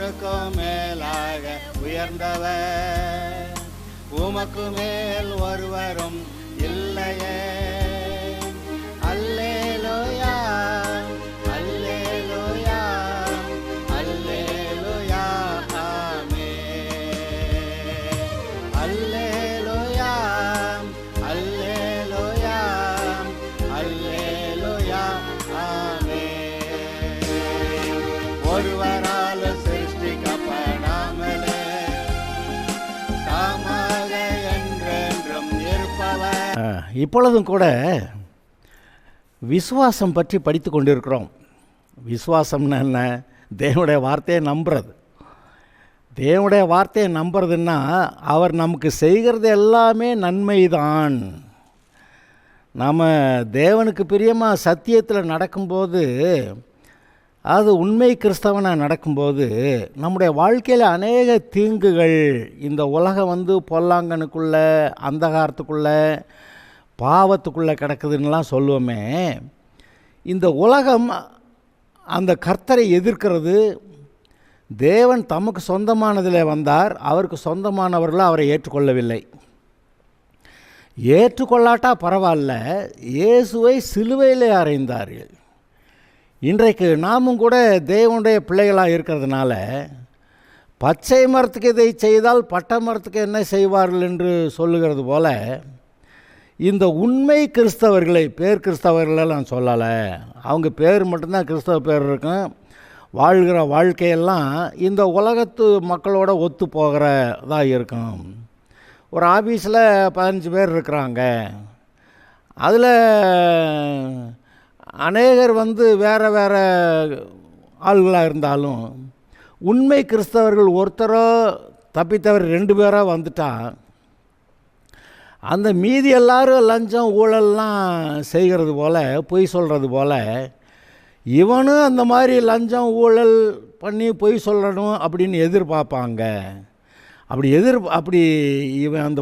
எல்லோருக்கும் மேலாக உயர்ந்தவர், உமக்கு மேல் ஒருவரும் இல்லையே. அல்லேலூயா, அல்லேலூயா, அல்லேலூயா, ஆமென். அல்லேலூயா, அல்லேலூயா, அல்லேலூயா, ஆமென். ஒருவரால் சிருஷ்டிக்கப்படாமலே தாமாக என்றென்றும் இருப்பவர். இப்பொழுதும் கூட விசுவாசம் பற்றி படித்து கொண்டிருக்கிறோம். விசுவாசம்னா என்ன? தேவனுடைய வார்த்தையை நம்புறது. தேவனுடைய வார்த்தையை நம்புறதுன்னா அவர் நமக்கு செய்கிறது எல்லாமே நன்மைதான். நாம் தேவனுக்கு பிரியமாக சத்தியத்தில் நடக்கும்போது, அது உண்மை கிறிஸ்தவனாக நடக்கும்போது, நம்முடைய வாழ்க்கையில் அநேக தீங்குகள், இந்த உலகம் பொல்லாங்கனுக்குள்ளே, அந்தகாரத்துக்குள்ளே, பாவத்துக்குள்ளே கிடக்குதுன்னெலாம் சொல்லுவோமே. இந்த உலகம் அந்த கர்த்தரை எதிர்க்கிறது. தேவன் தமக்கு சொந்தமானதில் வந்தார், அவருக்கு சொந்தமானவர்கள் அவரை ஏற்றுக்கொள்ளவில்லை. ஏற்றுக்கொள்ளாட்டா பரவாயில்ல, இயேசுவை சிலுவையிலே அறைந்தார்கள். இன்றைக்கு நாமும் கூட தேவனுடைய பிள்ளைகளாக இருக்கிறதுனால, பச்சை மரத்துக்கு இதை செய்தால் பட்டை மரத்துக்கு என்ன செய்வார்கள் என்று சொல்லுகிறது போல, இந்த உண்மை கிறிஸ்தவர்களை, பேர் கிறிஸ்தவர்களை நான் சொல்லலை, அவங்க பேர் மட்டும்தான் கிறிஸ்தவ பேர் இருக்கும், வாழ்கிற வாழ்க்கையெல்லாம் இந்த உலகத்து மக்களோட ஒத்து போகிறதா இருக்கும். ஒரு ஆஃபீஸில் 15 பேர் இருக்கிறாங்க, அதில் அநேகர் வேறு வேறு ஆள்களாக இருந்தாலும், உண்மை கிறிஸ்தவர்கள் ஒருத்தரோ தப்பித்தவர் 2 பேராக வந்துட்டா, அந்த மீதி எல்லாரும் லஞ்சம் ஊழல்லாம் செய்கிறது போல், பொய் சொல்கிறது போல், இவனும் அந்த மாதிரி லஞ்சம் ஊழல் பண்ணி பொய் சொல்லணும் அப்படின்னு எதிர்பார்ப்பாங்க. அப்படி இவன் அந்த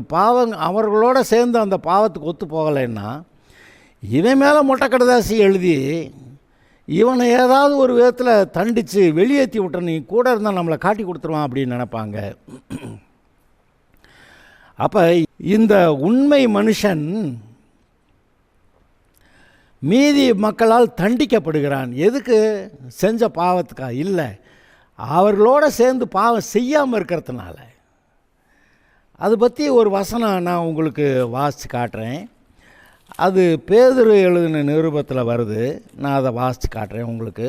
அவர்களோட சேர்ந்து அந்த பாவத்துக்கு ஒத்து போகலைன்னா, இவன் மேலே மொட்டைக்கடதாசி எழுதி இவனை ஏதாவது ஒரு விதத்தில் தண்டித்து வெளியேற்றி விட்ட, நீ கூட இருந்தால் நம்மளை காட்டி கொடுத்துருவான் அப்படின்னு நினைப்பாங்க. அப்போ இந்த உண்மை மனுஷன் மீதி மக்களால் தண்டிக்கப்படுகிறான். எதுக்கு? செஞ்ச பாவத்துக்கா? இல்லை, அவர்களோட சேர்ந்து பாவம் செய்யாமல் இருக்கிறதுனால. அதை பற்றி ஒரு வசனம் நான் உங்களுக்கு வாசித்து காட்டுறேன். அது பேதுரு எழுதின நிருபத்தில் வருது. நான் அதை வாசித்து காட்டுறேன் உங்களுக்கு.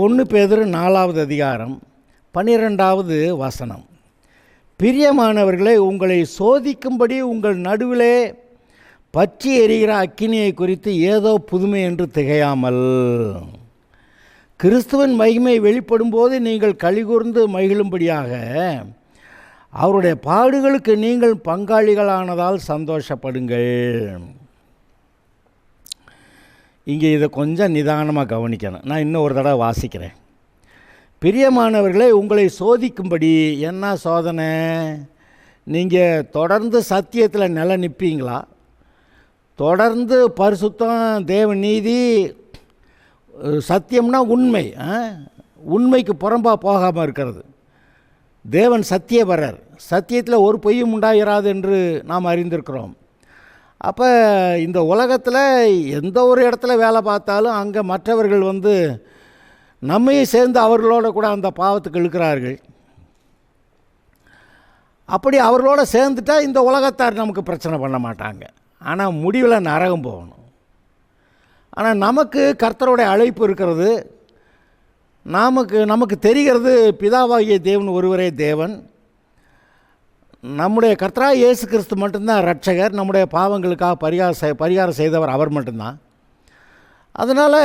1 பேதுரு 4வது அதிகாரம் 12வது வசனம். பிரியமானவர்களே, உங்களை சோதிக்கும்படி உங்கள் நடுவிலே பற்றி எரிகிற அக்கினியை குறித்து ஏதோ புதுமை என்று திகையாமல், கிறிஸ்துவின் மகிமை வெளிப்படும் போது நீங்கள் கலிகூர்ந்து மகிழும்படியாக அவருடைய பாடுகளுக்கு நீங்கள் பங்காளிகளானதால் சந்தோஷப்படுங்கள். இங்கே இதை கொஞ்சம் நிதானமாக கவனிக்கணும். நான் இன்னும் ஒரு தடவை வாசிக்கிறேன். பிரியமானவர்களே, உங்களை சோதிக்கும்படி. என்ன சோதனை? நீங்கள் தொடர்ந்து சத்தியத்தில் நிலை நிற்பீங்களா? தொடர்ந்து பரிசுத்தம், தேவ நீதி, சத்தியம்னா உண்மை, உண்மைக்கு புறம்பாக போகாமல் இருக்கிறது. தேவன் சத்தியபரர், சத்தியத்தில் ஒரு பொய்யும் உண்டாயிராது என்று நாம் அறிந்திருக்கிறோம். அப்போ இந்த உலகத்தில் எந்த ஒரு இடத்துல வேலை பார்த்தாலும் அங்கே மற்றவர்கள் நம்மையும் சேர்ந்து அவர்களோட கூட அந்த பாவத்துக்கு இழுக்கிறார்கள். அப்படி அவர்களோட சேர்ந்துட்டால் இந்த உலகத்தார் நமக்கு பிரச்சனை பண்ண மாட்டாங்க. ஆனால் முடிவில் நரகம் போகணும். ஆனால் நமக்கு கர்த்தருடைய அழைப்பு இருக்கிறது. நமக்கு தெரிகிறது பிதாவாகிய தேவன் ஒருவரே தேவன். நம்முடைய கர்த்தராகிய இயேசு கிறிஸ்து மட்டும்தான் இரட்சகர். நம்முடைய பாவங்களுக்காக பரிகாரம் செய்தவர் அவர் மட்டும்தான். அதனால்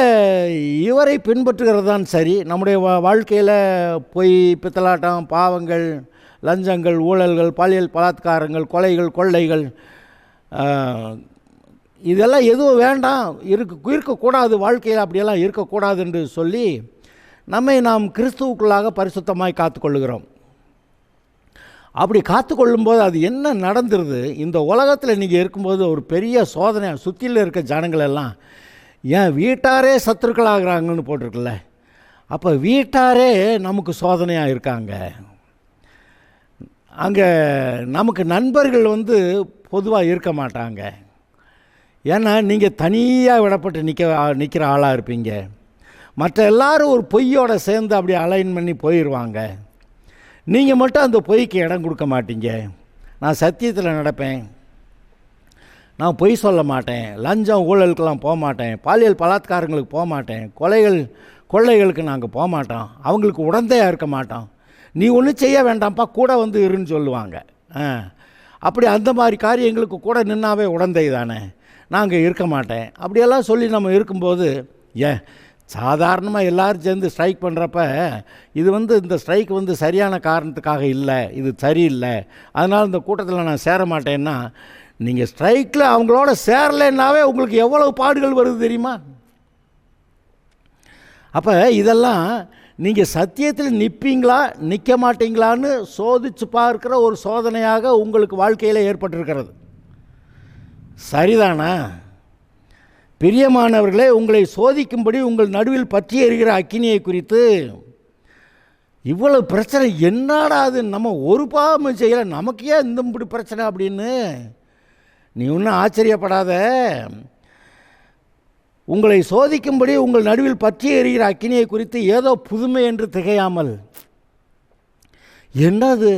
இவரை பின்பற்றுகிறது தான் சரி. நம்முடைய வாழ்க்கையில் பொய், பித்தலாட்டம், பாவங்கள், லஞ்சங்கள், ஊழல்கள், பாலியல் பலாத்காரங்கள், கொலைகள், கொள்ளைகள், இதெல்லாம் எதுவும் வேண்டாம், இருக்கக்கூடாது, வாழ்க்கையில் அப்படியெல்லாம் இருக்கக்கூடாது என்று சொல்லி நாம் கிறிஸ்துவுக்குள்ளாக பரிசுத்தமாய் காத்துக்கொள்ளுகிறோம். அப்படி காத்துக்கொள்ளும்போது அது என்ன நடந்துருது? இந்த உலகத்தில் நீங்கள் இருக்கும்போது ஒரு பெரிய சோதனை. சுற்றியில் இருக்க ஜனங்கள் எல்லாம் என் வீட்டாரே சத்துருக்களாகிறாங்கன்னு போட்டிருக்குல்ல. அப்போ வீட்டாரே நமக்கு சோதனையாக இருக்காங்க. அங்கே நமக்கு நண்பர்கள் பொதுவாக இருக்க மாட்டாங்க. ஏன்னா நீங்கள் தனியாக விடப்பட்டு நிற்கிற ஆளாக இருப்பீங்க. மற்ற எல்லாரும் ஒரு பொய்யோடு சேர்ந்து அப்படி அலைன் பண்ணி போயிடுவாங்க. நீங்கள் மட்டும் அந்த பொய்க்கு இடம் கொடுக்க மாட்டீங்க. நான் சத்தியத்தில் நடப்பேன், நான் பொய் சொல்ல மாட்டேன், லஞ்சம் ஊழலுக்கெல்லாம் போக மாட்டேன், பாலியல் பலாத்காரங்களுக்கு போக மாட்டேன், கொள்ளைகளுக்கு நாங்கள் போக மாட்டோம், அவங்களுக்கு உடந்தையாக இருக்க மாட்டோம், நீ ஒன்றும் செய்ய வேண்டாம்ப்பா கூட இருன்னு சொல்லுவாங்க. அப்படி அந்த மாதிரி காரியங்களுக்கு கூட நின்னாவே உடந்தை தானே, நாங்கள் இருக்க மாட்டேன் அப்படியெல்லாம் சொல்லி நம்ம இருக்கும்போது, சாதாரணமாக எல்லோரும் சேர்ந்து ஸ்ட்ரைக் பண்ணுறப்ப இது இந்த ஸ்ட்ரைக் சரியான காரணத்துக்காக இல்லை, இது சரியில்லை, அதனால் இந்த கூட்டத்தில் நான் சேர மாட்டேன்னா, நீங்கள் ஸ்ட்ரைக்கில் அவங்களோட சேரலைன்னாவே உங்களுக்கு எவ்வளவு பாடுகள் வருது தெரியுமா? அப்போ இதெல்லாம் நீங்கள் சத்தியத்தில் நிற்பீங்களா நிற்க மாட்டீங்களான்னு சோதித்து பார்க்குற ஒரு சோதனையாக உங்களுக்கு வாழ்க்கையில் ஏற்பட்டிருக்கிறது. சரிதானா? பிரியமானவர்களே, உங்களை சோதிக்கும்படி உங்கள் நடுவில் பற்றி எறிகிற அக்கினியை குறித்து இவ்வளவு பிரச்சனை என்னடா அது, நம்ம ஒரு பாவமும் செய்யலை, நமக்கு ஏன் இப்படி பிரச்சனை அப்படின்னு நீ ஒன்றும் ஆச்சரியப்படாத. உங்களை சோதிக்கும்படி உங்கள் நடுவில் பற்றி எறிகிற அக்கினியை குறித்து ஏதோ புதுமை என்று திகையாமல். என்னது,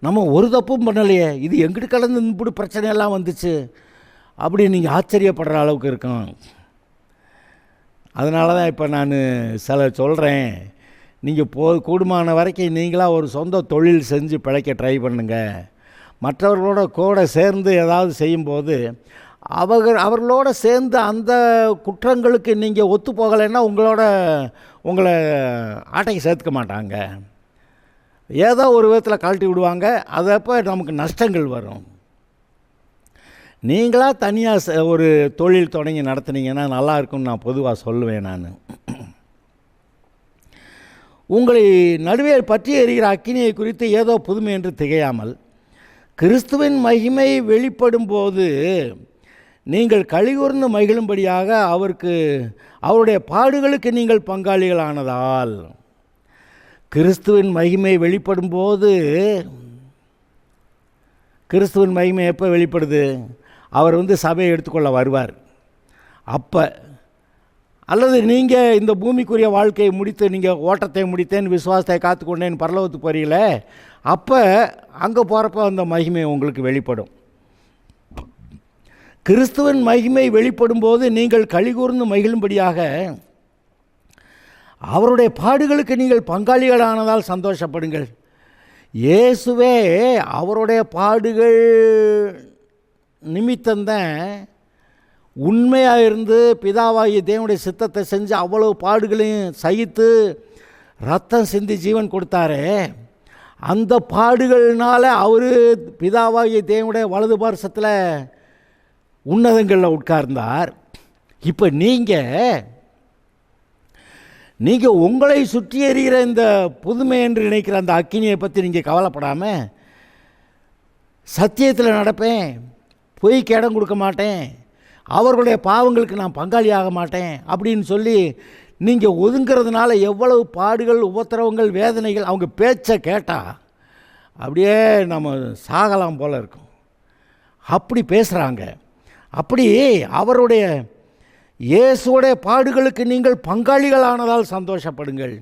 நம்ம ஒரு தப்பும் பண்ணலையே, இது எங்கிட்டு கலந்து இப்படி பிரச்சனையெல்லாம் வந்துச்சு அப்படி நீங்கள் ஆச்சரியப்படுற அளவுக்கு இருக்கும். அதனால தான் இப்போ நான் சொல்கிறேன், நீங்கள் கூடுமான வரைக்கும் நீங்களாக ஒரு சொந்த தொழில் செஞ்சு பிழைக்க ட்ரை பண்ணுங்கள். மற்றவர்களோட கூட சேர்ந்து ஏதாவது செய்யும்போது அவர்களோட சேர்ந்து அந்த குற்றங்களுக்கு நீங்கள் ஒத்து போகலைன்னா உங்களை ஆட்டைக்கு சேர்த்துக்க மாட்டாங்க, ஏதோ ஒரு விதத்தில் கழட்டி விடுவாங்க. அதப்போ நமக்கு நஷ்டங்கள் வரும். நீங்களாக தனியாக ஒரு தொழில் தொடங்கி நடத்துனீங்கன்னா நல்லா இருக்கும்னு நான் பொதுவாக சொல்லுவேன். நான் உங்களை நடுவே பற்றி எறிகிற அக்கினியை குறித்து ஏதோ புதுமை என்று திகையாமல், கிறிஸ்துவின் மகிமை வெளிப்படும் போது நீங்கள் கலிகூர்ந்து மகிழும்படியாக அவருடைய பாடுகளுக்கு நீங்கள் பங்காளிகளானதால். கிறிஸ்துவின் மகிமை வெளிப்படும் போது, கிறிஸ்துவின் மகிமை எப்போ வெளிப்படுது? அவர் சபையை எடுத்துக்கொள்ள வருவார் அப்போ, அல்லது நீங்கள் இந்த பூமிக்குரிய வாழ்க்கையை முடித்து நீங்கள் ஓட்டத்தை முடித்தேன் விசுவாசத்தை காத்துக்கொண்டேன் பரலோகத்துக்கு போகிறீங்களே, அப்போ அங்கே போகிறப்ப அந்த மகிமை உங்களுக்கு வெளிப்படும். கிறிஸ்துவின் மகிமை வெளிப்படும் போது நீங்கள் கலிகூர்ந்து மகிழும்படியாக அவருடைய பாடுகளுக்கு நீங்கள் பங்காளிகளானதால் சந்தோஷப்படுங்கள். இயேசுவே அவருடைய பாடுகள் நிமித்தம்தான் உண்மையாக இருந்து பிதாவாகிய தேவனுடைய சித்தத்தை செஞ்சு அவ்வளவு பாடுகளையும் சகித்து ரத்தம் சிந்தி ஜீவன் கொடுத்தாரே, அந்த பாடுகள்னால அவர் பிதாவாகிய தேவனுடைய வலது பார்சத்தில் உன்னதங்களில் உட்கார்ந்தார். இப்போ நீங்கள் உங்களை சுற்றி எறிகிற இந்த புதுமை என்று நினைக்கிற அந்த அக்கினியை பற்றி நீங்கள் கவலைப்படாமல், சத்தியத்தில் நடப்பேன், பொய்க்கு இடம் கொடுக்க மாட்டேன், அவர்களுடைய பாவங்களுக்கு நான் பங்காளி ஆக மாட்டேன் அப்படின்னு சொல்லி நீங்கள் ஒதுங்கிறதுனால எவ்வளவு பாடுகள் உபத்திரவங்கள் வேதனைகள். அவங்க பேச்சை கேட்டால் அப்படியே நம்ம சாகலாம் போல் இருக்கும், அப்படி பேசுகிறாங்க. அப்படி அவருடைய இயேசுடைய பாடுகளுக்கு நீங்கள் பங்காளிகளானதால் சந்தோஷப்படுங்கள்.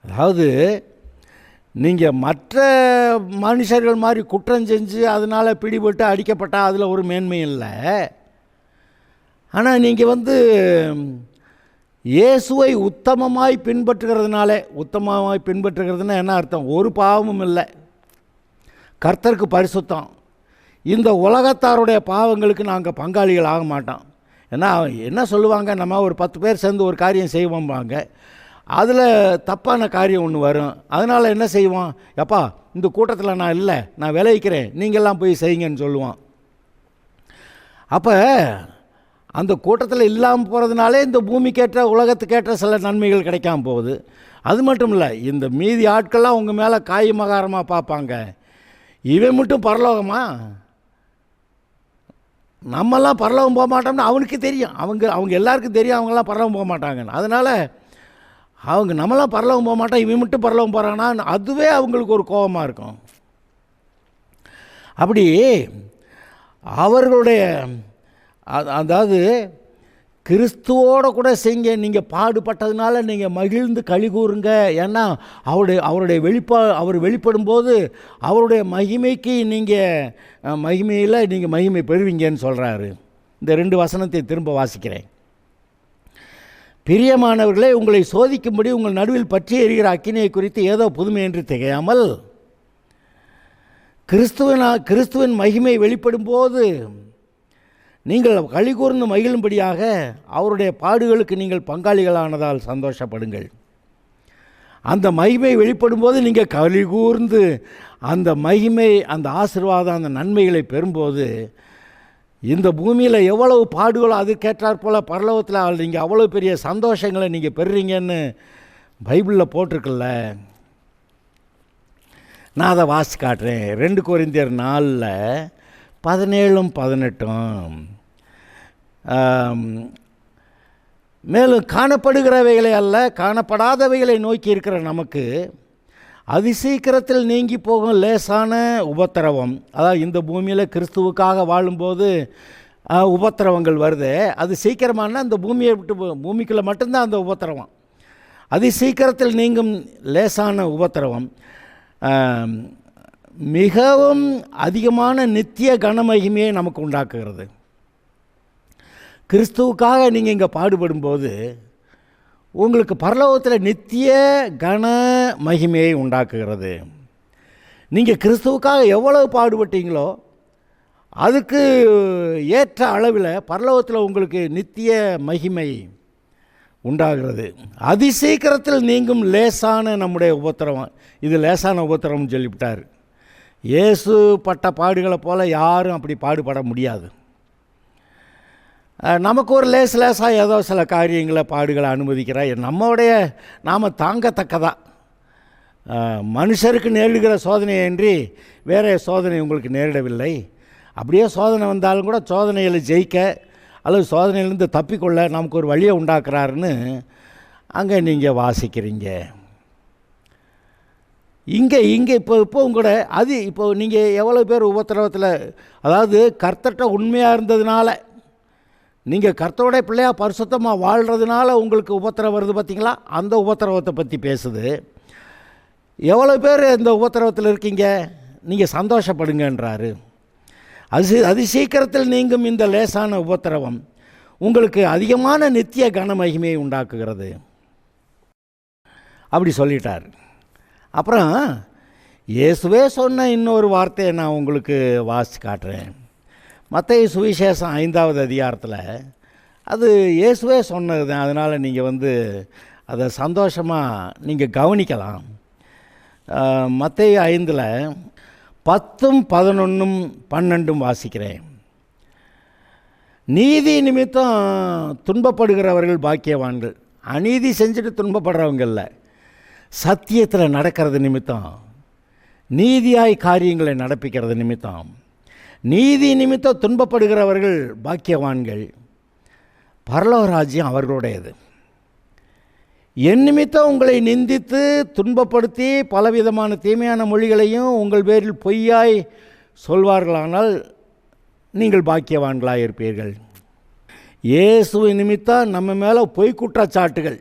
அதாவது நீங்கள் மற்ற மனுஷர்கள் மாதிரி குற்றம் செஞ்சு அதனால் பிடிபட்டு அடிக்கப்பட்டால் அதில் ஒரு மேன்மை இல்லை. ஆனால் நீங்கள் இயேசுவை உத்தமமாய் பின்பற்றுகிறதுனா என்ன அர்த்தம்? ஒரு பாவமும் இல்லை, கர்த்தருக்கு பரிசுத்தம். இந்த உலகத்தாருடைய பாவங்களுக்கு நாங்கள் பங்காளிகள் ஆக மாட்டோம். ஏன்னா என்ன சொல்லுவாங்க, நம்ம ஒரு 10 பேர் சேர்ந்து ஒரு காரியம் செய்வோம்பாங்க, அதில் தப்பான காரியம் ஒன்று வரும். அதனால் என்ன செய்வோம், எப்பா இந்த கூட்டத்தில் நான் இல்லை, நான் விளைவிக்கிறேன், நீங்கள்லாம் போய் செய்யுங்கன்னு சொல்லுவோம். அப்போ அந்த கூட்டத்தில் இல்லாமல் போகிறதுனாலே இந்த பூமிக்கேற்ற உலகத்துக்கேற்ற சில நன்மைகள் கிடைக்காம போகுது. அது மட்டும் இல்லை, இந்த மீதி ஆட்கள்லாம் உங்கள் மேலே காய்மகாரமாக பார்ப்பாங்க. இவன் மட்டும் பரலோகமா? நம்மெல்லாம் பரலோகம் போக மாட்டோம்னு அவனுக்கு தெரியும். அவங்க எல்லாருக்கும் தெரியும் அவங்கெல்லாம் பரலோகம் போக மாட்டாங்கன்னு. அதனால் அவங்க நம்மளாம் பரலோகம் போக மாட்டோம், இவன் மட்டும் பரலோகம் போகிறான்னா அதுவே அவங்களுக்கு ஒரு கோபமாக இருக்கும். அப்படி அவர்களுடைய அதாவது கிறிஸ்துவோடு கூட செய்ங்க, நீங்கள் பாடுபட்டதுனால நீங்கள் மகிழ்ந்து களி கூறுங்க. ஏன்னா அவர் வெளிப்படும் போது அவருடைய மகிமைக்கு நீங்கள் மகிமை பெறுவீங்கன்னு சொல்கிறாரு. இந்த 2 வசனத்தை திரும்ப வாசிக்கிறேன். பிரியமானவர்களே, உங்களை சோதிக்கும்படி உங்கள் நடுவில் பற்றி எரிகிற அக்கினியை குறித்து ஏதோ புதுமை என்று திகையாமல் கிறிஸ்துவின் மகிமை வெளிப்படும் போது நீங்கள் களி கூர்ந்து மகிழும்படியாக அவருடைய பாடுகளுக்கு நீங்கள் பங்காளிகளானதால் சந்தோஷப்படுங்கள். அந்த மகிமை வெளிப்படும் போது நீங்கள் களி கூர்ந்து அந்த மகிமை, அந்த ஆசீர்வாதம், அந்த நன்மைகளை பெறும்போது இந்த பூமியில் எவ்வளவு பாடுகளோ அதுக்கேற்றாற் போல் பரலோகத்தில் நீங்கள் அவ்வளோ பெரிய சந்தோஷங்களை நீங்கள் பெறுறீங்கன்னு பைபிளில் போட்டிருக்குல்ல. நான் அதை வாசி காட்டுறேன். 2 கொரிந்தியர் 4:17-18. மேலும் காணப்படுகிறவைகளை அல்ல, காணப்படாதவைகளை நோக்கி இருக்கிற நமக்கு அதிசீக்கிரத்தில் நீங்கி போகும் லேசான உபத்திரவம், அதாவது இந்த பூமியில் கிறிஸ்துவுக்காக வாழும்போது உபத்திரவங்கள் வருது. அது சீக்கிரமான அந்த பூமியை விட்டு பூமிக்குள்ளே மட்டும்தான் அந்த உபத்திரவம். அதிசீக்கிரத்தில் நீங்கும் லேசான உபத்திரவம் மிகவும் அதிகமான நித்திய கனமகிமையை நமக்கு உண்டாக்குகிறது. கிறிஸ்துவுக்காக நீங்கள் இங்கே பாடுபடும்போது உங்களுக்கு பரலோகத்தில் நித்திய கன மகிமையை உண்டாக்குகிறது. நீங்கள் கிறிஸ்துவுக்காக எவ்வளவு பாடுபட்டீங்களோ அதுக்கு ஏற்ற அளவில் பரலோகத்தில் உங்களுக்கு நித்திய மகிமை உண்டாகிறது. அதிசீக்கிரத்தில் நீங்கும் லேசான நம்முடைய உபத்திரவம், இது லேசான உபத்திரவம்னு சொல்லிவிட்டார். இயேசு பட்ட பாடுகளை போல் யாரும் அப்படி பாடுபட முடியாது. நமக்கு ஒரு லேசாக ஏதோ சில காரியங்களை பாடுகளை அனுமதிக்கிறார். நாம் தாங்கத்தக்கதா. மனுஷருக்கு நேரிடுகிற சோதனையின்றி வேறு சோதனை உங்களுக்கு நேரிடவில்லை. அப்படியே சோதனை வந்தாலும் கூட சோதனைகளை ஜெயிக்க அல்லது சோதனையிலேருந்து தப்பிக்கொள்ள நமக்கு ஒரு வழியை உண்டாக்குறாருன்னு அங்கே நீங்கள் வாசிக்கிறீங்க. இங்கே இப்போ உங்களோட இப்போ நீங்கள் எவ்வளோ பேர் உபத்திரவத்தில், அதாவது கர்த்தர்கிட்ட உண்மையாக இருந்ததுனால, நீங்கள் கர்த்தருடைய பிள்ளையாக பரிசுத்தமாக வாழ்கிறதுனால உங்களுக்கு உபத்திரவம் வருது பார்த்தீங்களா, அந்த உபத்திரவத்தை பற்றி பேசுது. எவ்வளோ பேர் இந்த உபத்திரவத்தில் இருக்கீங்க, நீங்கள் சந்தோஷப்படுங்கன்றாரு. அது சீக்கிரத்தில் நீங்கும் இந்த லேசான உபத்திரவம் உங்களுக்கு அதிகமான நித்திய கன மகிமையை உண்டாக்குகிறது அப்படி சொல்லிட்டார். அப்புறம் இயேசுவே சொன்ன இன்னொரு வார்த்தையை நான் உங்களுக்கு வாசித்து காட்டுறேன். மத்தேயு சுவிசேஷம் 5வது அதிகாரத்தில் அது இயேசுவே சொன்னது தான். அதனால் நீங்கள் அதை சந்தோஷமாக நீங்கள் கவனிக்கலாம். மத்தேயு 5:10-11-12 வாசிக்கிறேன். நீதி நிமித்தம் துன்பப்படுகிறவர்கள் பாக்கியவான்கள். அநீதி செஞ்சுட்டு துன்பப்படுறவங்க இல்லை, சத்தியத்தில் நடக்கிறது நிமித்தம், நீதியாய் காரியங்களை நடப்பிக்கிறது நிமித்தம். நீதி நிமித்தம் துன்பப்படுகிறவர்கள் பாக்கியவான்கள், பரலோக ராஜ்யம் அவர்களுடையது. என் நிமித்தம் உங்களை நிந்தித்து துன்பப்படுத்தி பலவிதமான தீமையான மொழிகளையும் உங்கள் பேரில் பொய்யாய் சொல்வார்களானால் நீங்கள் பாக்கியவான்களாக இருப்பீர்கள். இயேசுவின் நிமித்தம் நம்ம மேலே பொய் குற்றச்சாட்டுகள்,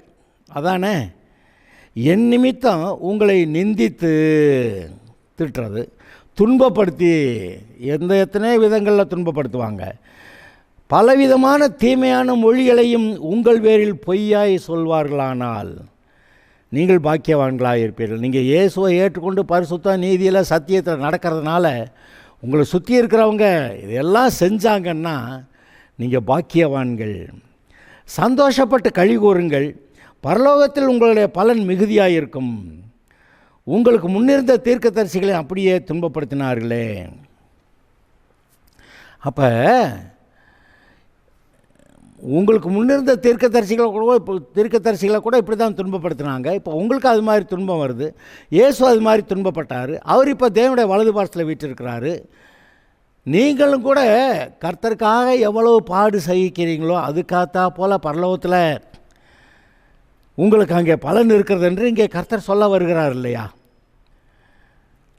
அதானே என் நிமித்தம் உங்களை நிந்தித்து திட்டுறது, துன்பப்படுத்தி எத்தனை விதங்களில் துன்பப்படுத்துவாங்க, பலவிதமான தீமையான மொழிகளையும் உங்கள் பேரில் பொய்யாய் சொல்வார்களானால் நீங்கள் பாக்கியவான்களாக இருப்பீர்கள். நீங்கள் இயேசுவை ஏற்றுக்கொண்டு பரிசுத்த நீதியில் சத்தியத்தில் நடக்கிறதுனால உங்களை சுற்றி இருக்கிறவங்க இதெல்லாம் செஞ்சாங்கன்னா நீங்கள் பாக்கியவான்கள். சந்தோஷப்பட்டு களி கூறுங்கள், பரலோகத்தில் உங்களுடைய பலன் மிகுதியாக இருக்கும். உங்களுக்கு முன்னிருந்த தீர்க்கதரிசிகளை அப்படியே துன்பப்படுத்தினார்களே. அப்போ உங்களுக்கு முன்னிருந்த தீர்க்கதரிசிகளை கூட இப்படி தான் துன்பப்படுத்தினாங்க. இப்போ உங்களுக்கு அது மாதிரி துன்பம் வருது. இயேசு அது மாதிரி துன்பப்பட்டார். அவர் இப்போ தேவனுடைய வலது பாரத்தில் வீற்றிருக்கிறாரு. நீங்களும் கூட கர்த்தருக்காக எவ்வளவு பாடு சகிக்கிறீங்களோ அதுக்காகத்தா போல் பரலோகத்தில் உங்களுக்கு அங்கே பலன் இருக்கிறது என்று இங்கே கர்த்தர் சொல்ல வருகிறார் இல்லையா?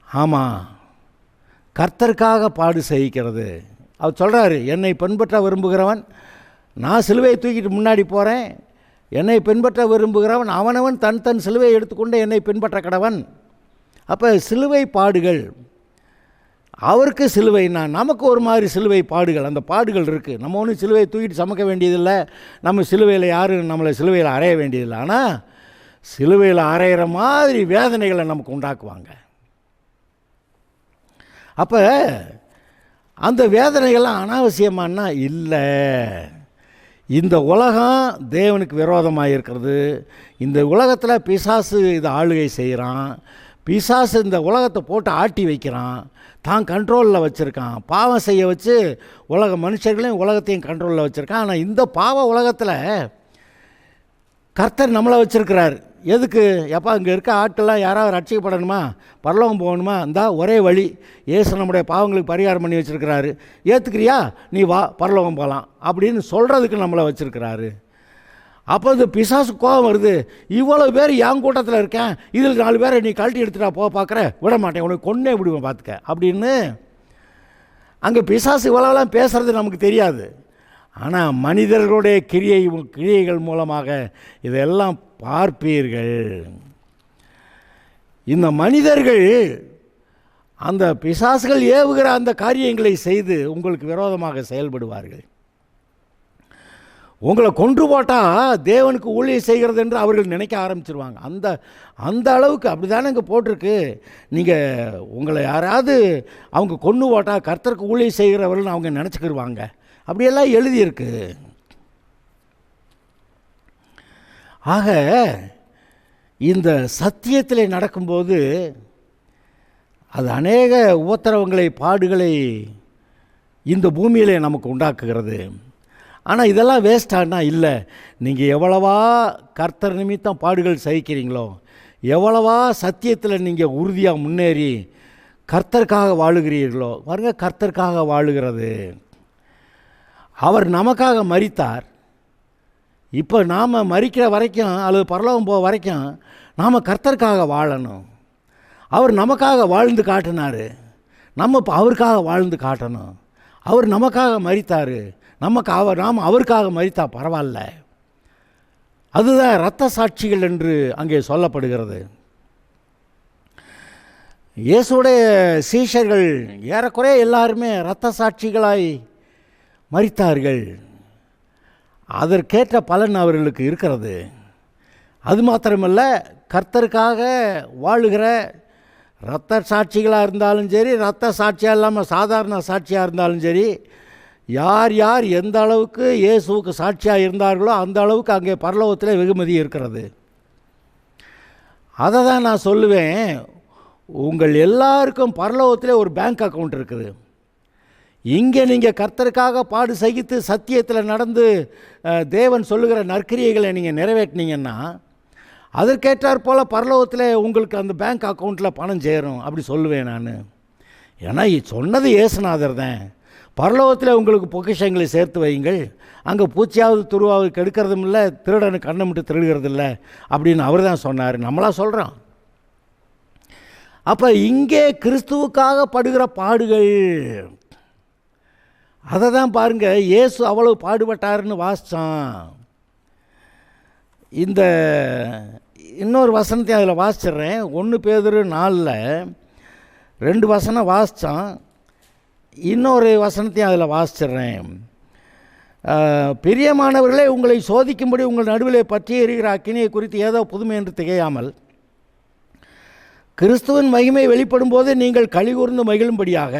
ஆமாம், கர்த்தருக்காக பாடு சகிக்கிறது. அவர் சொல்கிறாரு, என்னை பின்பற்ற விரும்புகிறவன், நான் சிலுவையை தூக்கிட்டு முன்னாடி போகிறேன், என்னை பின்பற்ற விரும்புகிறவன் அவனவன் தன் தன் சிலுவையை எடுத்துக்கொண்டு என்னை பின்பற்ற கடவன். அப்போ சிலுவை பாடுகள், அவருக்கு சிலுவைன்னா நமக்கு ஒரு மாதிரி சிலுவை பாடுகள், அந்த பாடுகள் இருக்குது. நம்ம ஒன்றும் சிலுவையை தூக்கிட்டு சமைக்க வேண்டியதில்லை, நம்ம சிலுவையில் யாரும் நம்மளை சிலுவையில் அறைய வேண்டியதில்லை. ஆனால் சிலுவையில் அறையிற மாதிரி வேதனைகளை நமக்கு உண்டாக்குவாங்க. அப்போ அந்த வேதனைகள்லாம் அனாவசியமானா இல்லை. இந்த உலகம் தேவனுக்கு விரோதமாக இருக்கிறது. இந்த உலகத்தில் பிசாசு இதை ஆளுகை செய்கிறான். பிசாசு இந்த உலகத்தை போட்டு ஆட்டி வைக்கிறான், தான் கண்ட்ரோலில் வச்சுருக்கான். பாவம் செய்ய வச்சு உலக மனுஷர்களையும் உலகத்தையும் கண்ட்ரோலில் வச்சுருக்கான். ஆனால் இந்த பாவ உலகத்தில் கர்த்தர் நம்மளை வச்சுருக்கிறார். எதுக்கு? எப்போ இங்கே இருக்க ஆட்கள்லாம் யாராவது ரட்சிக்கப்படணுமா, பரலோகம் போகணுமா, இந்தா ஒரே வழி, இயேசு நம்முடைய பாவங்களுக்கு பரிகாரம் பண்ணி வச்சுருக்கிறாரு, ஏற்றுக்கிறியா, நீ வா பரலோகம் போகலாம் அப்படின்னு சொல்கிறதுக்கு நம்மளை வச்சுருக்கிறாரு. அப்போ இந்த பிசாசு கோபம் வருது, இவ்வளோ பேர் என் கூட்டத்தில் இருக்கேன், இதில் 4 பேரை நீ கழட்டி எடுத்துட்டா போக பார்க்குற, விட மாட்டேன், உனக்கு கொன்னே விடுவேன் பார்த்துக்க அப்படின்னு. அங்கே பிசாசு இவ்வளோலாம் பேசுகிறது நமக்கு தெரியாது. ஆனால் மனிதர்களுடைய கிரியைகள் மூலமாக இதெல்லாம் பார்ப்பீர்கள். இந்த மனிதர்கள் அந்த பிசாசுகள் ஏவுகிற அந்த காரியங்களை செய்து உங்களுக்கு விரோதமாக செயல்படுவார்கள். உங்களை கொன்று போட்டால் தேவனுக்கு ஊழியம் செய்கிறது என்று அவர்கள் நினைக்க ஆரம்பிச்சிருவாங்க. அந்த அளவுக்கு அப்படி தானே இங்கே போட்டிருக்கு. நீங்கள் உங்களை யாராவது அவங்க கொன்று போட்டால் கர்த்தருக்கு ஊழியம் செய்கிறவர்கள்னு அவங்க நினச்சிக்கிடுவாங்க. அப்படியெல்லாம் எழுதியிருக்கு. ஆக இந்த சத்தியத்தில் நடக்கும்போது அது அநேக உபத்திரவங்களை, பாடுகளை இந்த பூமியிலே நமக்கு உண்டாக்குகிறது. ஆனால் இதெல்லாம் வேஸ்டானா இல்லை. நீங்கள் எவ்வளவா கர்த்தர் நிமித்தம் பாடுகள் சகிக்கிறீங்களோ, எவ்வளவா சத்தியத்தில் நீங்கள் உறுதியாக முன்னேறி கர்த்தருக்காக வாழுகிறீர்களோ, பாருங்க, கர்த்தருக்காக வாழுகிறது. அவர் நமக்காக மரித்தார். இப்போ நாம் மரிக்கிற வரைக்கும் அல்லது பரலோகம் போக வரைக்கும் நாம் கர்த்தருக்காக வாழணும். அவர் நமக்காக வாழ்ந்து காட்டினார், நம்ம இப்போ அவருக்காக வாழ்ந்து காட்டணும். அவர் நமக்காக மரித்தார், நாம் அவருக்காக மரித்தா பரவாயில்ல. அதுதான் இரத்த சாட்சிகள் என்று அங்கே சொல்லப்படுகிறது. இயேசுடைய சீஷர்கள் ஏறக்குறைய எல்லாருமே இரத்த சாட்சிகளாய் மரித்தார்கள். அதற்கேற்ற பலன் அவர்களுக்கு இருக்கிறது. அது மாத்திரமல்ல, கர்த்தருக்காக வாழுகிற இரத்த சாட்சிகளாக இருந்தாலும் சரி, இரத்த சாட்சியாக இல்லாமல் சாதாரண சாட்சியாக இருந்தாலும் சரி, யார் யார் எந்த அளவுக்கு இயேசுவுக்கு சாட்சியாக இருந்தார்களோ அந்த அளவுக்கு அங்கே பரலோகத்தில் வெகுமதி இருக்கிறது. அதை தான் நான் சொல்லுவேன், உங்கள் எல்லாருக்கும் பரலோகத்தில் ஒரு பேங்க் அக்கௌண்ட் இருக்குது. இங்கே நீங்கள் கர்த்தருக்காக பாடு சகித்து சத்தியத்தில் நடந்து தேவன் சொல்லுகிற நற்கிரியைகளை நீங்கள் நிறைவேற்றினீங்கன்னா அதற்கேற்றாற் போல் பரலோகத்தில் உங்களுக்கு அந்த பேங்க் அக்கௌண்ட்டில் பணம் சேரும் அப்படி சொல்லுவேன் நான். ஏன்னா சொன்னது இயேசுநாதர் தான். பரலோகத்தில் உங்களுக்கு பொக்கிஷங்களை சேர்த்து வையுங்கள், அங்கே பூச்சியாவது துருவாவது கெடுக்கிறதும் இல்லை, திருடனு கண்ணை விட்டு திருடுகிறது இல்லை அப்படின்னு அவர் தான் சொன்னார். நம்மளா சொல்கிறோம். அப்போ இங்கே கிறிஸ்துவுக்காக படுகிற பாடுகள், அதை தான் பாருங்கள், இயேசு அவ்வளவு பாடுபட்டாருன்னு வாசித்தான். இந்த இன்னொரு வசனத்தையும் அதில் வாசிச்சிட்றேன். 1 பேதுரு 4 2 வசனம் வாசித்தான், இன்னொரு வசனத்தையும் அதில் வாசிச்சிட்றேன். பிரியமானவர்களே, உங்களை சோதிக்கும்படி உங்கள் நடுவில் பற்றி எறிகிற அக்கினியை குறித்து ஏதோ புதுமை என்று திகையாமல் கிறிஸ்துவின் மகிமை வெளிப்படும் போது நீங்கள் களிகூர்ந்து மகிழும்படியாக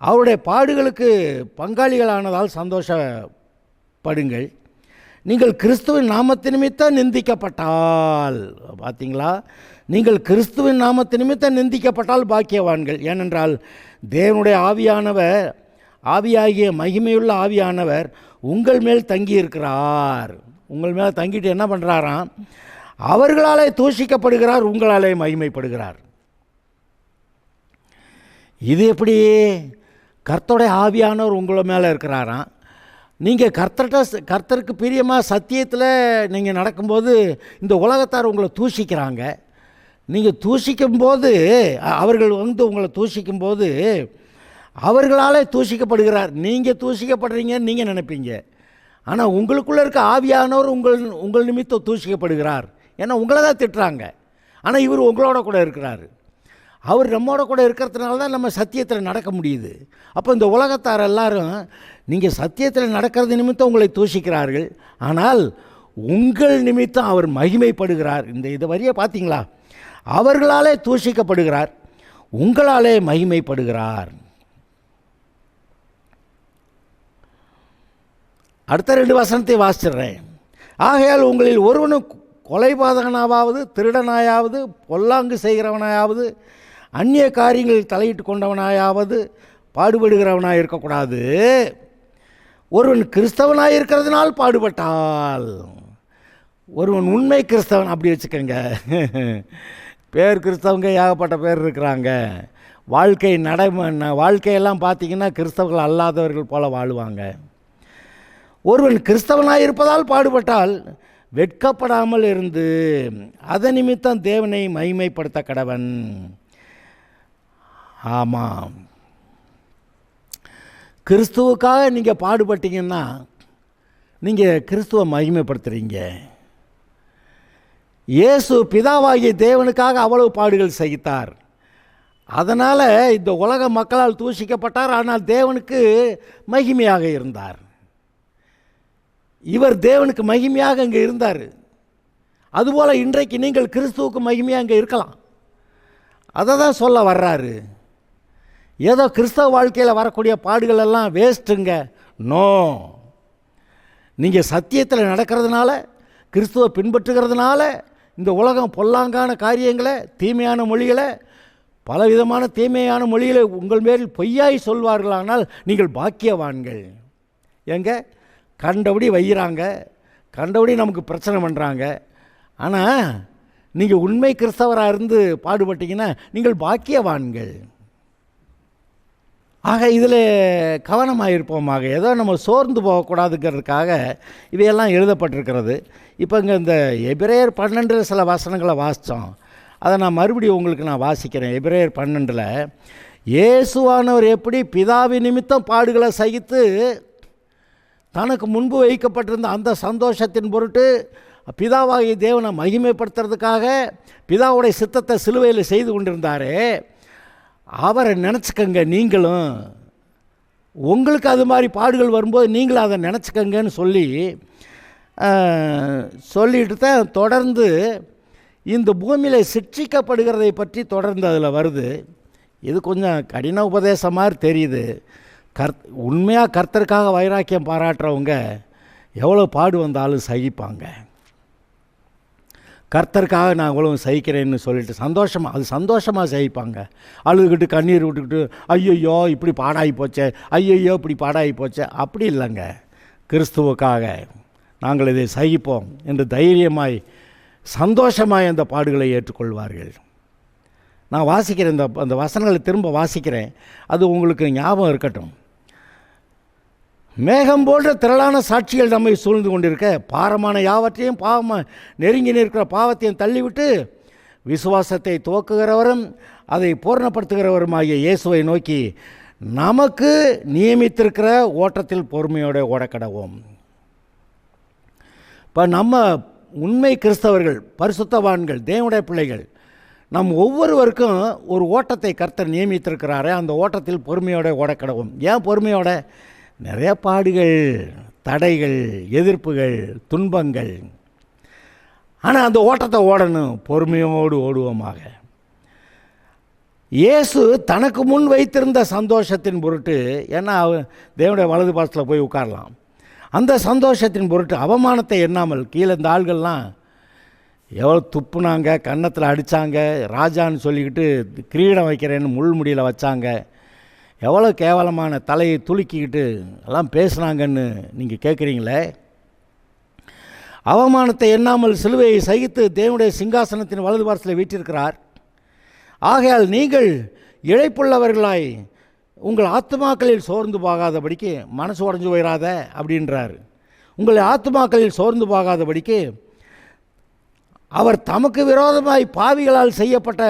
அவருடைய பாடுகளுக்கு பங்காளிகளானதால் சந்தோஷப்படுங்கள். நீங்கள் கிறிஸ்துவின் நாமத்து நிமித்தம் நிந்திக்கப்பட்டால், பார்த்தீங்களா, நீங்கள் கிறிஸ்துவின் நாமத்து நிமித்தம் நிந்திக்கப்பட்டால் பாக்கியவான்கள். ஏனென்றால் தேவனுடைய ஆவியாகிய மகிமையுள்ள ஆவியானவர் உங்கள் மேல் தங்கியிருக்கிறார். உங்கள் மேலே தங்கிட்டு என்ன பண்ணுறாராம்? அவர்களாலே தூஷிக்கப்படுகிறார், உங்களாலே மகிமைப்படுகிறார். இது எப்படி? கர்த்தருடைய ஆவியானவர் உங்களை மேலே இருக்கிறாராம். நீங்கள் கர்த்தருக்கு பிரியமாக சத்தியத்தில் நீங்கள் நடக்கும்போது இந்த உலகத்தார் உங்களை தூஷிக்கிறாங்க. நீங்கள் தூஷிக்கும்போது அவர்கள் உங்களை தூஷிக்கும்போது அவர்களாலே தூஷிக்கப்படுகிறார். நீங்கள் தூஷிக்கப்படுறீங்கன்னு நீங்கள் நினைப்பீங்க. ஆனால் உங்களுக்குள்ளே இருக்க ஆவியானவர் உங்கள் நிமித்தம் தூஷிக்கப்படுகிறார். ஏன்னா உங்களை தான் திட்டுறாங்க. ஆனால் இவர் உங்களோட கூட இருக்கிறார். அவர் நம்மோட கூட இருக்கிறதுனால தான் நம்ம சத்தியத்தில் நடக்க முடியுது. அப்போ இந்த உலகத்தார் எல்லாரும் நீங்கள் சத்தியத்தில் நடக்கிறது நிமித்தம் உங்களை தூஷிக்கிறார்கள், ஆனால் உங்கள் நிமித்தம் அவர் மகிமைப்படுகிறார். இந்த வரியை பார்த்தீங்களா? அவர்களாலே தூஷிக்கப்படுகிறார், உங்களாலே மகிமைப்படுகிறார். அடுத்த 2 வசனத்தை வாசிச்சிடுறேன். ஆகையால் உங்களில் ஒருவனும் கொலைபாதகனாவது, திருடனாயாவது, பொல்லாங்கு செய்கிறவனாயாவது, அந்நிய காரியங்களில் தலையிட்டு கொண்டவனாயாவது பாடுபடுகிறவனாக இருக்கக்கூடாது. ஒருவன் கிறிஸ்தவனாக இருக்கிறதுனால் பாடுபட்டால், ஒருவன் உண்மை கிறிஸ்தவன் அப்படி வச்சுக்கோங்க. பேர் கிறிஸ்தவங்க ஏகப்பட்ட பேர் இருக்கிறாங்க. வாழ்க்கையெல்லாம் பார்த்திங்கன்னா கிறிஸ்தவர்கள் அல்லாதவர்கள் போல வாழுவாங்க. ஒருவன் கிறிஸ்தவனாக இருப்பதால் பாடுபட்டால் வெட்கப்படாமல் இருந்து அதன் நிமித்தம் தேவனை மகிமைப்படுத்த கடவன். ஆமாம், கிறிஸ்துவுக்காக நீங்கள் பாடுபட்டீங்கன்னா நீங்கள் கிறிஸ்துவை மகிமைப்படுத்துகிறீங்க. இயேசு பிதாவாகிய தேவனுக்காக அவ்வளவு பாடுகள் சகித்தார். அதனால் இந்த உலக மக்களால் தூஷிக்கப்பட்டார், ஆனால் தேவனுக்கு மகிமையாக இருந்தார். இவர் தேவனுக்கு மகிமையாக இங்கே இருந்தார். அதுபோல் இன்றைக்கு நீங்கள் கிறிஸ்துவுக்கு மகிமையாக இங்கே இருக்கலாம். அதை தான் சொல்ல வர்றாரு. ஏதோ கிறிஸ்தவ வாழ்க்கையில் வரக்கூடிய பாடுகள் எல்லாம் வேஸ்ட்டுங்க. நோ, நீங்கள் சத்தியத்தில் நடக்கிறதுனால, கிறிஸ்துவை பின்பற்றுகிறதுனால இந்த உலகம் பொல்லாங்கான காரியங்களை, தீமையான மொழிகளை, பலவிதமான தீமையான மொழிகளை உங்கள் மேல் பொய்யாய் சொல்வார்களானால் நீங்கள் பாக்கியவான்கள். எங்க கண்டபடி வைகிறாங்க, கண்டபடி நமக்கு பிரச்சனை பண்ணுறாங்க. ஆனால் நீங்கள் உண்மை கிறிஸ்தவராக இருந்து பாடுபட்டீங்கன்னா நீங்கள் பாக்கியவான்கள். ஆக இதில் கவனமாக இருப்போமாக. ஏதோ நம்ம சோர்ந்து போகக்கூடாதுங்கிறதுக்காக இவையெல்லாம் எழுதப்பட்டிருக்கிறது. இப்போ இங்கே இந்த எபிரேயர் 12 சில வசனங்களை வாசித்தோம். அதை நான் மறுபடியும் உங்களுக்கு நான் வாசிக்கிறேன். எபிரேயர் 12 இயேசுவானவர் எப்படி பிதாவின் நிமித்தம் பாடுகளை சகித்து தனக்கு முன்பு வைக்கப்பட்டிருந்த அந்த சந்தோஷத்தின் பொருட்டு பிதாவாகிய தேவனை மகிமைப்படுத்துறதுக்காக பிதாவுடைய சித்தத்தை சிலுவையில் செய்து கொண்டிருந்தாரே, அவரை நினச்சிக்கங்க. நீங்களும் உங்களுக்கு அது மாதிரி பாடுகள் வரும்போது நீங்களும் அதை நினச்சிக்கங்கன்னு சொல்லிட்டு தான் தொடர்ந்து இந்த பூமியில் சிட்சிக்கப்படுகிறதை பற்றி தொடர்ந்து அதில் வருது. இது கொஞ்சம் கடின உபதேசம் மாதிரி தெரியுது. உண்மையாக கர்த்தருக்காக வைராக்கியம் பாராட்டுறவங்க எவ்வளோ பாடு வந்தாலும் சகிப்பாங்க. கர்த்தருக்காக நான் இவ்வளோ சகிக்கிறேன்னு சொல்லிட்டு சந்தோஷமாக சகிப்பாங்க. அழுதுகிட்டு கண்ணீர் விட்டுக்கிட்டு ஐயோ இப்படி பாடாகி போச்சே, ஐயோ இப்படி பாடாகி போச்சே, அப்படி இல்லைங்க. கிறிஸ்துவுக்காக நாங்கள் இதை சகிப்போம் என்று தைரியமாய் சந்தோஷமாய் அந்த பாடுகளை ஏற்றுக்கொள்வார்கள். நான் வாசிக்கிறேன், அந்த வசனங்களை திரும்ப வாசிக்கிறேன், அது உங்களுக்கு ஞாபகம் இருக்கட்டும். மேகம் போன்ற திரளான சாட்சிகள் நம்மை சூழ்ந்து கொண்டிருக்க பாரமான யாவற்றையும் நெருங்கி நிற்கிற பாவத்தையும் தள்ளிவிட்டு விசுவாசத்தை துவக்குகிறவரும் அதை பூர்ணப்படுத்துகிறவருமாகிய இயேசுவை நோக்கி நமக்கு நியமித்திருக்கிற ஓட்டத்தில் பொறுமையோடு ஓடக்கடவோம். இப்போ நம்ம உண்மை கிறிஸ்தவர்கள், பரிசுத்தவான்கள், தேவனுடைய பிள்ளைகள், நம் ஒவ்வொருவருக்கும் ஒரு ஓட்டத்தை கர்த்தர் நியமித்திருக்கிறாரே, அந்த ஓட்டத்தில் பொறுமையோடு ஓடக்கடவும். ஏன் பொறுமையோட? நிறைய பாடுகள், தடைகள், எதிர்ப்புகள், துன்பங்கள். ஆனால் அந்த ஓட்டத்தை ஓடணும், பொறுமையோடு ஓடுவோமாக. இயேசு தனக்கு முன் வைத்திருந்த சந்தோஷத்தின் பொருட்டு, ஏன்னா தேவனுடைய வலது பாசத்தில் போய் உட்காரலாம், அந்த சந்தோஷத்தின் பொருட்டு அவமானத்தை எண்ணாமல், கீழே இந்த ஆள்கள்லாம் எவ்வளோ துப்புனாங்க, கன்னத்தில் அடித்தாங்க, ராஜான்னு சொல்லிக்கிட்டு கிரீடம் வைக்கிறேன்னு முள்முடியில் வச்சாங்க, எவ்வளோ கேவலமான தலையை துலுக்கிக்கிட்டு எல்லாம் பேசுனாங்கன்னு நீங்கள் கேட்குறீங்களே. அவமானத்தை எண்ணாமல் சிலுவையை சகித்து தேவனுடைய சிங்காசனத்தின் வலது பாரத்தில் வீற்றிருக்கிறார். ஆகையால் நீங்கள் இழைப்புள்ளவர்களாய் உங்கள் ஆத்துமாக்களில் சோர்ந்து போகாதபடிக்கு, மனசு உடஞ்சு போயிடாத அப்படின்றார். உங்கள் ஆத்துமாக்களில் சோர்ந்து போகாதபடிக்கு அவர் தமக்கு விரோதமாய் பாவிகளால் செய்யப்பட்ட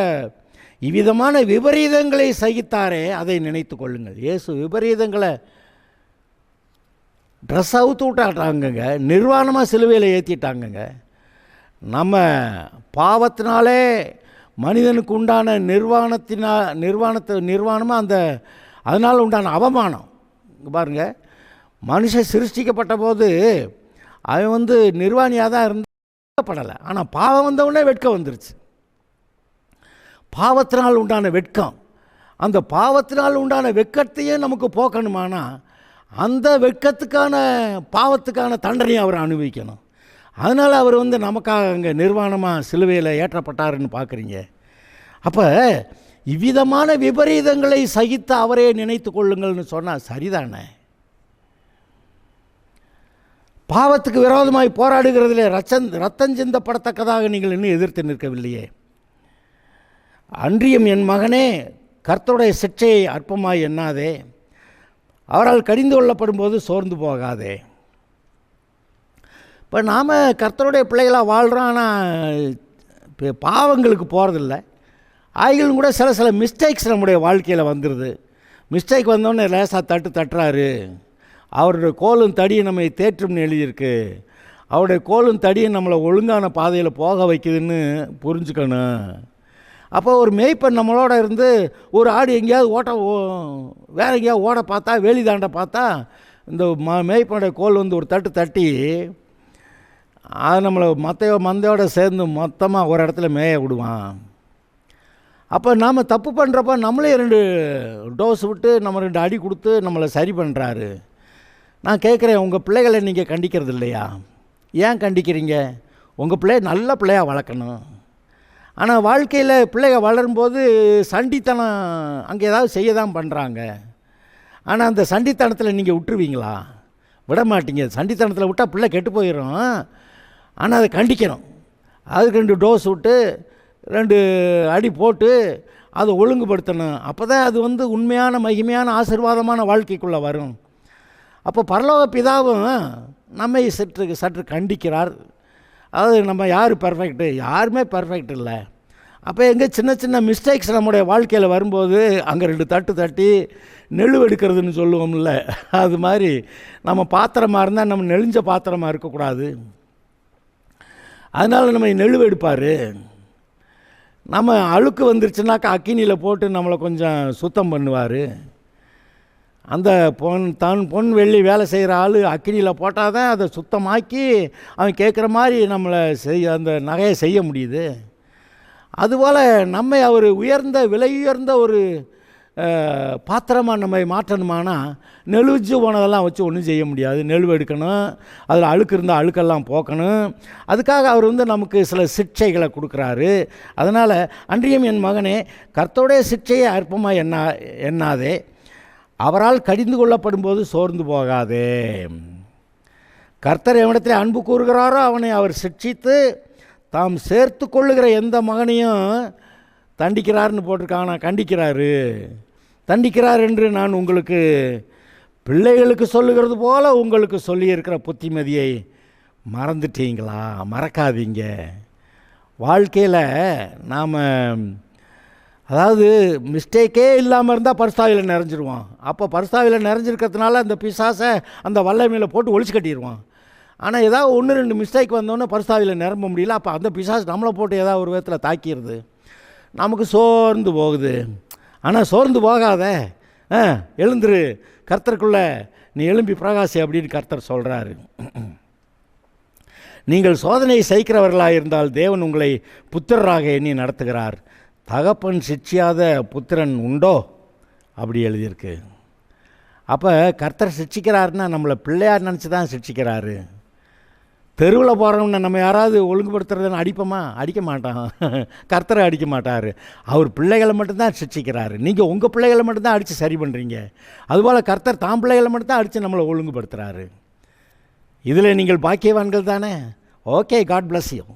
இவ்விதமான விபரீதங்களை சகித்தாரே, அதை நினைத்து கொள்ளுங்கள். இயேசு விபரீதங்களை ட்ரெஸ் அவுத்து விட்டாட்டாங்கங்க, நிர்வாணமாக சிலுவையில் ஏற்றிட்டாங்கங்க. நம்ம பாவத்தினாலே மனிதனுக்கு உண்டான நிர்வாணமாக அதனால் உண்டான அவமானம். இங்கே பாருங்கள், மனுஷன் சிருஷ்டிக்கப்பட்ட போது அவன் நிர்வாணியாக தான் இருந்தப்படலை. ஆனால் பாவம் வந்தவுடனே வெட்கம் வந்துருச்சு. பாவத்தினால் உண்டான வெட்கம், அந்த பாவத்தினால் உண்டான வெட்கத்தையே நமக்கு போக்கணுமானா அந்த வெட்கத்துக்கான பாவத்துக்கான தண்டனையை அவர் அனுபவிக்கணும். அதனால் அவர் நமக்காக அங்கே நிர்வாணமாக சிலுவையில் ஏற்றப்பட்டாருன்னு பார்க்குறீங்க. அப்போ இவ்விதமான விபரீதங்களை சகித்து அவரே நினைத்து கொள்ளுங்கள்னு சொன்னால் சரிதானே? பாவத்துக்கு விரோதமாய் போராடுகிறதிலே ரத்தம் சிந்தப்படத்தக்கதாக நீங்கள் இன்னும் எதிர்த்து நிற்கவில்லையே. அன்றியும் என் மகனே, கர்த்தருடைய சிட்சையை அற்பமாய் எண்ணாதே, அவரால் கடிந்து கொள்ளப்படும் போது சோர்ந்து போகாதே. இப்போ நாம் கர்த்தருடைய பிள்ளைகளாக வாழ்கிறோம், ஆனால் இப்போ பாவங்களுக்கு போகிறதில்ல. ஆய்களும் கூட சில மிஸ்டேக்ஸ் நம்முடைய வாழ்க்கையில் வந்துடுது. மிஸ்டேக் வந்தோடனே லேசாக தட்டுறாரு. அவருடைய கோலும் தடியை நம்மை தேற்றும்னு எழுதியிருக்கு. அவருடைய கோலும் தடியை நம்மளை ஒழுங்கான பாதையில் போக வைக்குதுன்னு புரிஞ்சுக்கணும். அப்போ ஒரு மேய்ப்பன் நம்மளோட இருந்து ஒரு ஆடு எங்கேயாவது வேறு எங்கேயாவது ஓட பார்த்தா, வேலி தாண்ட பார்த்தா, இந்த மேய்ப்பனுடைய கோல் ஒரு தட்டி அது நம்மளை மந்தையோடு சேர்ந்து மொத்தமாக ஒரு இடத்துல மேய விடுவான். அப்போ நாம் தப்பு பண்ணுறப்ப நம்மளே 2 டோஸ் விட்டு நம்ம 2 அடி கொடுத்து நம்மளை சரி பண்ணுறாரு. நான் கேட்குறேன், உங்கள் பிள்ளைகளை நீங்கள் கண்டிக்கிறது இல்லையா? ஏன் கண்டிக்கிறீங்க? உங்கள் பிள்ளைய நல்ல பிள்ளையாக வளர்க்கணும். ஆனால் வாழ்க்கையில் பிள்ளைகள் வளரும்போது சண்டித்தனம் அங்கே ஏதாவது செய்ய தான் பண்ணுறாங்க. ஆனால் அந்த சண்டித்தனத்தில் நீங்கள் விட்டுருவீங்களா? விட மாட்டீங்க. சண்டித்தனத்தில் விட்டால் பிள்ளை கெட்டு போயிடும். ஆனால் அதை கண்டிக்கணும். அதுக்கு 2 டோஸ் விட்டு 2 அடி போட்டு அதை ஒழுங்குபடுத்தணும். அப்போ தான் அது உண்மையான மகிமையான ஆசீர்வாதமான வாழ்க்கைக்குள்ளே வரும். அப்போ பரலோக பிதாவும் நம்மை சற்று கண்டிக்கிறார். அதாவது நம்ம யார் பர்ஃபெக்ட்டு? யாருமே பர்ஃபெக்ட் இல்லை. அப்போ எங்கே சின்ன மிஸ்டேக்ஸ் நம்முடைய வாழ்க்கையில் வரும்போது அங்கே 2 தட்டி நெழுவெடுக்கிறதுன்னு சொல்லுவோம்ல, அது மாதிரி நம்ம பாத்திரமாக இருந்தால் நம்ம நெளிஞ்ச பாத்திரமாக இருக்கக்கூடாது. அதனால் நம்ம நெழுவெடுப்பார். நம்ம அழுக்கு வந்துருச்சுனாக்கா அக்கினியில் போட்டு நம்மளை கொஞ்சம் சுத்தம் பண்ணுவார். அந்த பொன் வெள்ளி வேலை செய்கிற ஆள் அக்கினியில் போட்டால் தான் அதை சுத்தமாக்கி அவன் கேட்குற மாதிரி நம்மளை அந்த நகையை செய்ய முடியுது. அதுபோல் நம்மை அவர் விலை உயர்ந்த ஒரு பாத்திரமாக நம்மை மாற்றணுமானா நெழுவிச்சு போனதெல்லாம் வச்சு ஒன்றும் செய்ய முடியாது. நெழுவு எடுக்கணும், அதில் அழுக்கு இருந்தால் அழுக்கெல்லாம் போக்கணும். அதுக்காக அவர் நமக்கு சில சிக்ஷைகளை கொடுக்குறாரு. அதனால் அன்றியும் என் மகனே, கர்த்தருடைய சிக்ஷையை அற்பமாக எண்ணாதே, அவரால் கடிந்து கொள்ளப்படும் போது சோர்ந்து போகாதே. கர்த்தர் எவனிடத்தில் அன்பு கூறுகிறாரோ அவனை அவர் சிட்சித்து தாம் சேர்த்து கொள்ளுகிற எந்த மகனையும் தண்டிக்கிறார்னு போட்டிருக்காங்க. கண்டிக்கிறார் என்று நான் உங்களுக்கு பிள்ளைகளுக்கு சொல்லுகிறது போல உங்களுக்கு சொல்லியிருக்கிற புத்திமதியை மறந்துட்டீங்களா? மறக்காதீங்க. வாழ்க்கையில் நாம் அதாவது மிஸ்டேக்கே இல்லாமல் இருந்தால் பரிசுத்தாவியில் நிறைஞ்சிருவான். அப்போ பரிசுத்தாவியில் நிறைஞ்சிருக்கிறதுனால அந்த பிசாசை அந்த வல்லமையில் போட்டு ஒழிச்சு கட்டிடுவான். ஆனால் ஏதாவது 1-2 மிஸ்டேக் வந்தோன்னே பரிசுத்தாவியில் நிரம்ப முடியல. அப்போ அந்த பிசாசு நம்மளை போட்டு ஏதாவது ஒரு விதத்தில் தாக்கிடுது, நமக்கு சோர்ந்து போகுது. ஆனால் சோர்ந்து போகாத, எழுந்துரு, கர்த்தருக்குள்ளே நீ எழும்பி பிரகாசி அப்படின்னு கர்த்தர் சொல்கிறாரு. நீங்கள் சோதனையை சகிக்கிறவர்களாக இருந்தால் தேவன் உங்களை புத்திரராக எண்ணி நடத்துகிறார். தகப்பன் சிட்சியாத புத்திரன் உண்டோ அப்படி எழுதியிருக்கு. அப்போ கர்த்தர் சிட்சிக்கிறாருன்னா நம்மளை பிள்ளையார் நினச்சி தான் சிட்சிக்கிறாரு. தெருவில் போகிறவனை நம்ம யாராவது ஒழுங்குபடுத்துறதுன்னு அடிக்க மாட்டான். கர்த்தரை அடிக்க மாட்டார். அவர் பிள்ளைகளை மட்டும்தான் சிட்சிக்கிறாரு. நீங்கள் உங்கள் பிள்ளைகளை மட்டும்தான் அடித்து சரி பண்ணுறீங்க. அதுபோல் கர்த்தர் தாம் பிள்ளைகளை மட்டும்தான் அடித்து நம்மளை ஒழுங்குபடுத்துகிறாரு. இதில் நீங்கள் பாக்கியவான்கள் தானே. Okay, God bless you.